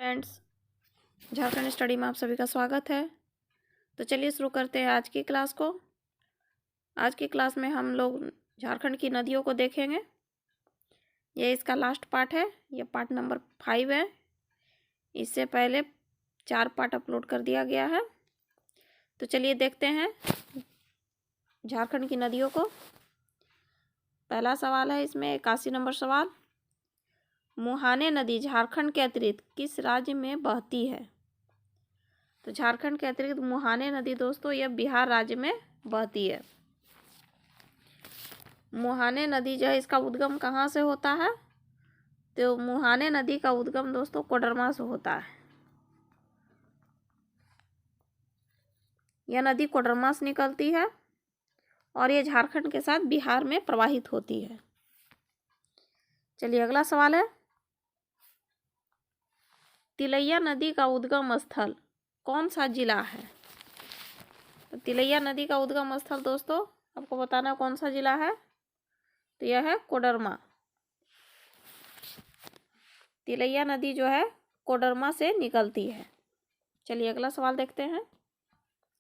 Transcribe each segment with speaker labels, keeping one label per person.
Speaker 1: Friends, Jharkhand study में आप सभी का स्वागत है। तो चलिए शुरू करते हैं आज की क्लास को। आज की क्लास में हम लोग झारखंड की नदियों को देखेंगे। ये इसका लास्ट पार्ट है, ये पार्ट नंबर 5 है। इससे पहले 4 पार्ट अपलोड कर दिया गया है। तो चलिए देखते हैं झारखंड की नदियों को। पहला सवाल है इसमें 81 नंबर सवाल, मुहाने नदी झारखंड के अतिरिक्त किस राज्य में बहती है? तो झारखंड के अतिरिक्त मुहाने नदी दोस्तों यह बिहार राज्य में बहती है। मुहाने नदी जो है इसका उद्गम कहाँ से होता है? तो मुहाने नदी का उद्गम दोस्तों कोडरमा से होता है। यह नदी कोडरमा से निकलती है और यह झारखंड के साथ बिहार में प्रवाहित होती है। चलिए अगला सवाल है, तिलैया नदी का उद्गम स्थल कौन सा जिला है? तो तिलैया नदी का उद्गम स्थल दोस्तों आपको बताना कौन सा जिला है? तो यह है कोडरमा। तिलैया नदी जो है कोडरमा से निकलती है। चलिए अगला सवाल देखते हैं,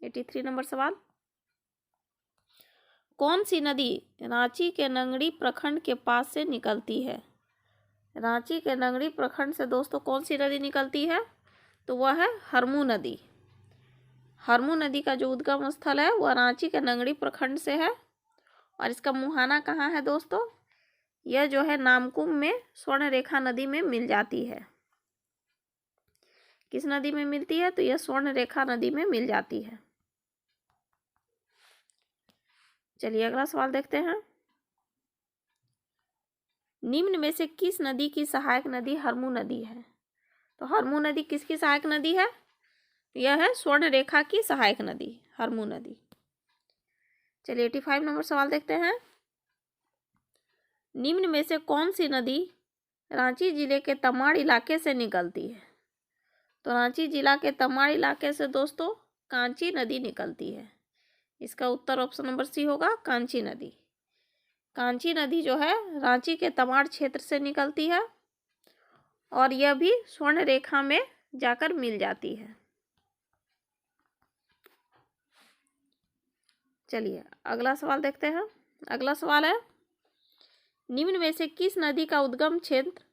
Speaker 1: 83 नंबर सवाल, कौन सी नदी रांची के नंगड़ी प्रखंड के पास से निकलती है? रांची के नंगड़ी प्रखंड से दोस्तों कौन सी नदी निकलती है? तो वह है हरमू नदी। हरमू नदी का जो उद्गम स्थल है वह रांची के नंगड़ी प्रखंड से है और इसका मुहाना कहाँ है दोस्तों? यह जो है नामकुम में स्वर्ण रेखा नदी में मिल जाती है। किस नदी में मिलती है? तो यह स्वर्ण रेखा नदी में मिल जाती है। चलिए अगला सवाल देखते हैं, निम्न में से किस नदी की सहायक नदी हरमू नदी है? तो हरमू नदी किसकी सहायक नदी है? यह है स्वर्ण रेखा की सहायक नदी हरमू नदी। चलिए 85 नंबर सवाल देखते हैं, निम्न में से कौन सी नदी रांची जिले के तमाड़ इलाके से निकलती है? तो रांची जिला के तमाड़ इलाके से दोस्तों कांची नदी निकलती है। इसका उत्तर ऑप्शन नंबर सी होगा, कांची नदी। कांची नदी जो है रांची के तमाड़ क्षेत्र से निकलती है और यह भी स्वर्ण रेखा में जाकर मिल जाती है। चलिए अगला सवाल देखते हैं। अगला सवाल है, निम्न में से किस नदी का उद्गम क्षेत्र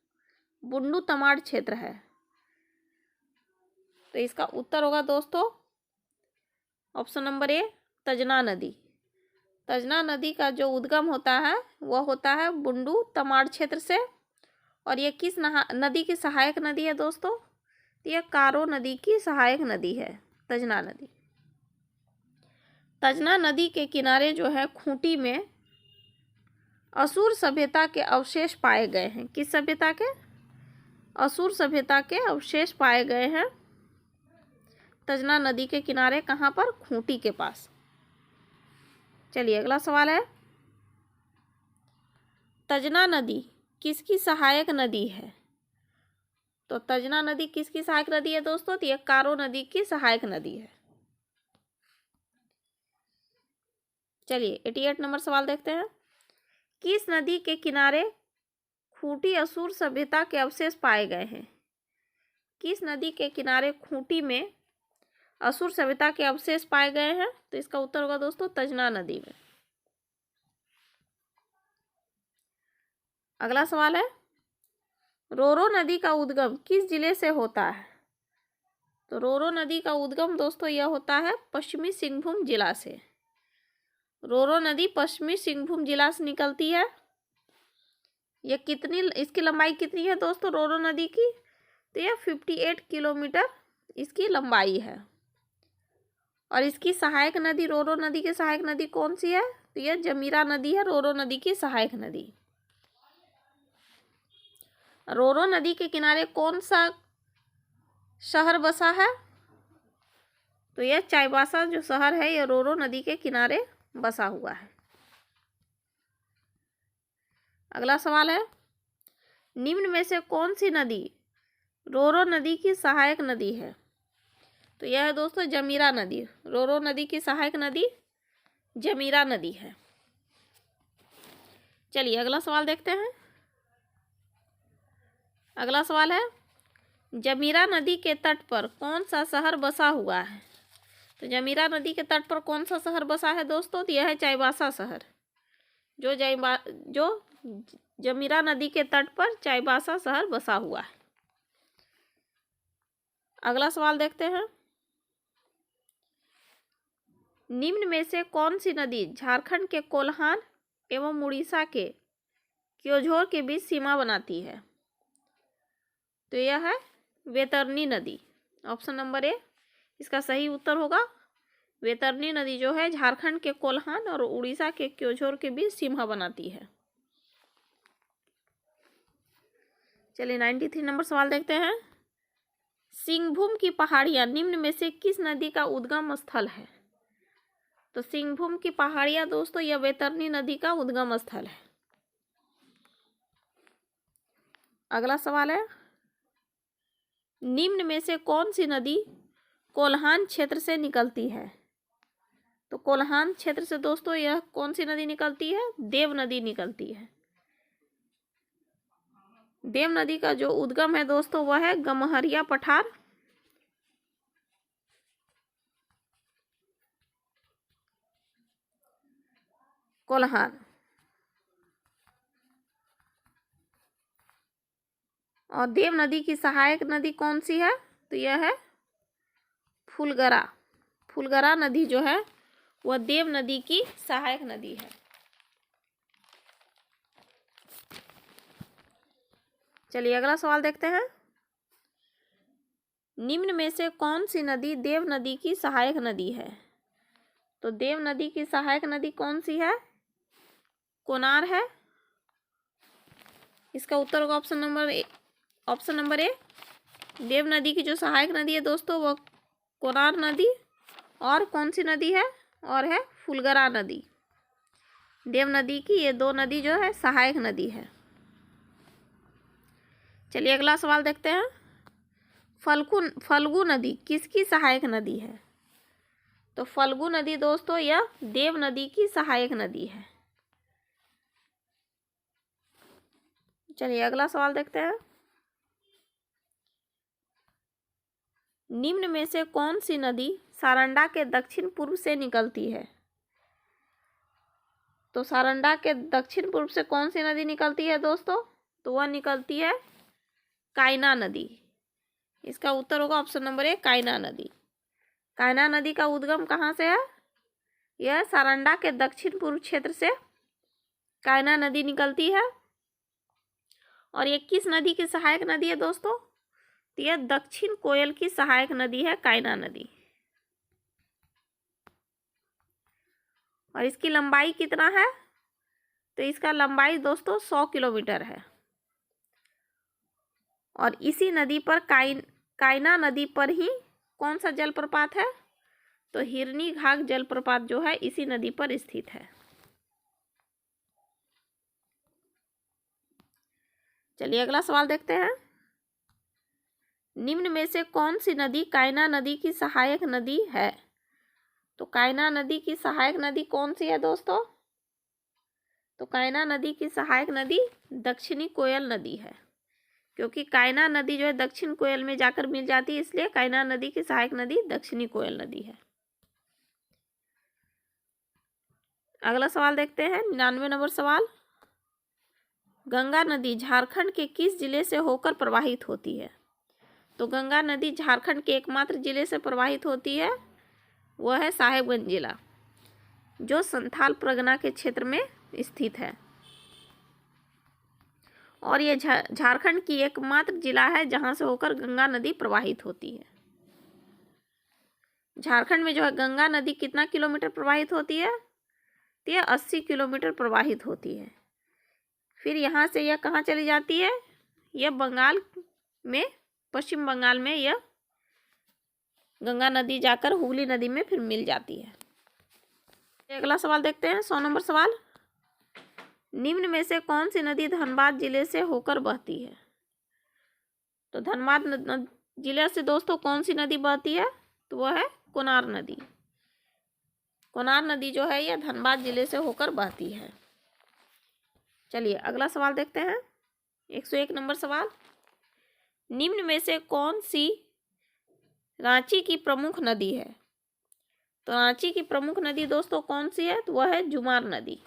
Speaker 1: बुंडू तमाड़ क्षेत्र है? तो इसका उत्तर होगा दोस्तों ऑप्शन नंबर ए, तजना नदी। तजना नदी का जो उद्गम होता है वह होता है बुंडू तमाड़ क्षेत्र से और यह किस नदी की सहायक नदी है दोस्तों? तो यह कारो नदी की सहायक नदी है, तजना नदी। तजना नदी के किनारे जो है खूंटी में असुर सभ्यता के अवशेष पाए गए हैं। किस सभ्यता के? असुर सभ्यता के अवशेष पाए गए हैं तजना नदी के किनारे। कहाँ पर? खूंटी के पास। चलिए अगला सवाल है, तजना नदी किसकी सहायक नदी है? तो तजना नदी किसकी सहायक नदी है दोस्तों? तो यह कारो नदी की सहायक नदी है। चलिए 88 नंबर सवाल देखते हैं, किस नदी के किनारे खूंटी असुर सभ्यता के अवशेष पाए गए हैं? किस नदी के किनारे खूंटी में असुर सभ्यता के अवशेष पाए गए हैं? तो इसका उत्तर होगा दोस्तों तजना नदी में। अगला सवाल है, रोरो नदी का उद्गम किस जिले से होता है? तो रोरो नदी का उद्गम दोस्तों यह होता है पश्चिमी सिंहभूम जिला से। रोरो नदी पश्चिमी सिंहभूम जिला से निकलती है। यह कितनी, इसकी लंबाई कितनी है दोस्तों रोरो नदी की? तो यह 58 किलोमीटर इसकी लंबाई है। और इसकी सहायक नदी, रोरो नदी की सहायक नदी कौन सी है? तो यह जमीरा नदी है, रोरो नदी की सहायक नदी। रोरो नदी के किनारे कौन सा शहर बसा है? तो यह चाईबासा जो शहर है यह रोरो नदी के किनारे बसा हुआ है। अगला सवाल है, निम्न में से कौन सी नदी रोरो नदी की सहायक नदी है? तो यह है दोस्तों जमीरा नदी। रोरो नदी की सहायक नदी जमीरा नदी है। चलिए अगला सवाल देखते हैं। अगला सवाल है, जमीरा नदी के तट पर कौन सा शहर बसा हुआ है? तो जमीरा नदी के तट पर कौन सा शहर बसा है दोस्तों? तो यह है चाईबासा शहर। जो जमीरा नदी के तट पर चाईबासा शहर बसा हुआ है। अगला सवाल देखते हैं। निम्न में से कौन सी नदी झारखंड के कोल्हान एवं उड़ीसा के क्योंझोर के बीच सीमा बनाती है? तो यह है वैतरणी नदी। ऑप्शन नंबर ए इसका सही उत्तर होगा। वैतरणी नदी जो है झारखंड के कोल्हान और उड़ीसा के क्योंझोर के बीच सीमा बनाती है। चलिए 93 नंबर सवाल देखते हैं। सिंहभूम की पहाड़ियां निम्न में से किस नदी का उद्गम स्थल है? तो सिंहभूम की पहाड़ियां दोस्तों यह वैतरणी नदी का उद्गम स्थल है। अगला सवाल है। निम्न में से कौन सी नदी कोल्हान क्षेत्र से निकलती है? तो कोल्हान क्षेत्र से दोस्तों यह कौन सी नदी निकलती है? देव नदी निकलती है। देव नदी का जो उद्गम है दोस्तों वह है गमहरिया पठार। कोल्हान। और देव नदी की सहायक नदी कौन सी है? तो यह है फुलगरा। फुलगरा नदी जो है वह देव नदी की सहायक नदी है। चलिए अगला सवाल देखते हैं। निम्न में से कौन सी नदी देव नदी की सहायक नदी है? तो देव नदी की सहायक नदी कौन सी है? कोनार है। इसका उत्तर होगा ऑप्शन नंबर ए। देव नदी की जो सहायक नदी है दोस्तों वह कोनार नदी और कौन सी नदी है? और है फुलगरा नदी। देव नदी की ये दो नदी जो है सहायक नदी है। चलिए अगला सवाल देखते हैं। फल्गु नदी किसकी सहायक नदी है? तो फल्गु नदी दोस्तों यह देव नदी की सहायक नदी है। चलिए अगला सवाल देखते हैं। निम्न में से कौन सी नदी सारंडा के दक्षिण पूर्व से निकलती है? तो सारंडा के दक्षिण पूर्व से कौन सी नदी निकलती है दोस्तों? तो वह निकलती है कायना नदी। इसका उत्तर होगा ऑप्शन नंबर ए कायना नदी। कायना नदी का उद्गम कहाँ से है? यह सारंडा के दक्षिण पूर्व क्षेत्र से कायना नदी निकलती है। और ये किस नदी की सहायक नदी है दोस्तों? तो यह दक्षिण कोयल की सहायक नदी है कायना नदी। और इसकी लंबाई कितना है? तो इसका लंबाई दोस्तों 100 किलोमीटर है। और इसी नदी पर कायना नदी पर ही कौन सा जलप्रपात है? तो हिरनी घाघ जलप्रपात जो है इसी नदी पर स्थित है। चलिए अगला सवाल देखते हैं। निम्न में से कौन सी नदी कायना नदी की सहायक नदी है? तो कायना नदी की सहायक नदी कौन सी है दोस्तों? तो कायना नदी की सहायक नदी दक्षिणी कोयल नदी है। क्योंकि कायना नदी जो है दक्षिण कोयल में जाकर मिल जाती है, इसलिए कायना नदी की सहायक नदी दक्षिणी कोयल नदी है। अगला सवाल देखते हैं 99 नंबर सवाल। गंगा नदी झारखंड के किस जिले से होकर प्रवाहित होती है? तो गंगा नदी झारखंड के एकमात्र जिले से प्रवाहित होती है, वह है साहेबगंज जिला, जो संथाल परगना के क्षेत्र में स्थित है। और यह झारखंड की एकमात्र जिला है जहां से होकर गंगा नदी प्रवाहित होती है। झारखंड में जो है गंगा नदी कितना किलोमीटर प्रवाहित होती है? तो यह 80 किलोमीटर प्रवाहित होती है। फिर यहाँ से यह कहाँ चली जाती है? यह बंगाल में, पश्चिम बंगाल में यह गंगा नदी जाकर हुगली नदी में फिर मिल जाती है। अगला सवाल देखते हैं 100 नंबर सवाल। निम्न में से कौन सी नदी धनबाद जिले से होकर बहती है? तो धनबाद जिले से दोस्तों कौन सी नदी बहती है? तो वह है कोनार नदी। कोनार नदी जो है यह धनबाद जिले से होकर बहती है। चलिए अगला सवाल देखते हैं 101 नंबर सवाल। निम्न में से कौन सी रांची की प्रमुख नदी है? तो रांची की प्रमुख नदी दोस्तों कौन सी है? तो वह है जुमार नदी।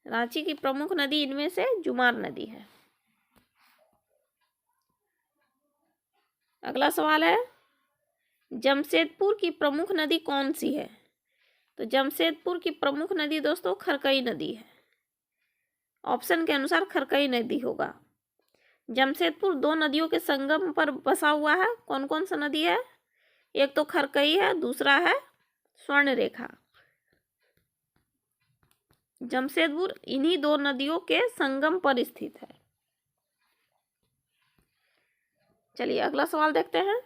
Speaker 1: रांची की प्रमुख नदी इनमें से जुमार नदी है। अगला सवाल है, जमशेदपुर की प्रमुख नदी कौन सी है? तो जमशेदपुर की प्रमुख नदी दोस्तों खरकई नदी है। ऑप्शन के अनुसार खरकई नदी होगा। जमशेदपुर दो नदियों के संगम पर बसा हुआ है। कौन कौन सा नदी है? एक तो खरकई है, दूसरा है स्वर्णरेखा। जमशेदपुर इन्हीं दो नदियों के संगम पर स्थित है। चलिए अगला सवाल देखते हैं,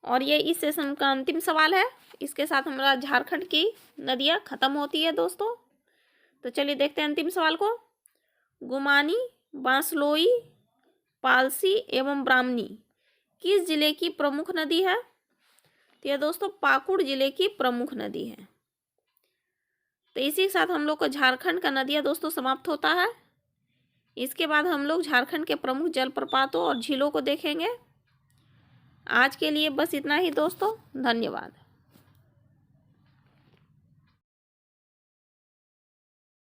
Speaker 1: और ये इस सेशन का अंतिम सवाल है। इसके साथ हमारा झारखंड की नदियां खत्म होती है दोस्तों। तो चलिए देखते हैं अंतिम सवाल को। गुमानी, बांसलोई, पालसी एवं ब्राह्मणी किस जिले की प्रमुख नदी है? तो यह दोस्तों पाकुड़ जिले की प्रमुख नदी है। तो इसी के साथ हम लोग को झारखंड का नदियां दोस्तों समाप्त होता है। इसके बाद हम लोग झारखंड के प्रमुख जलप्रपातों और झीलों को देखेंगे। आज के लिए बस इतना ही दोस्तों, धन्यवाद।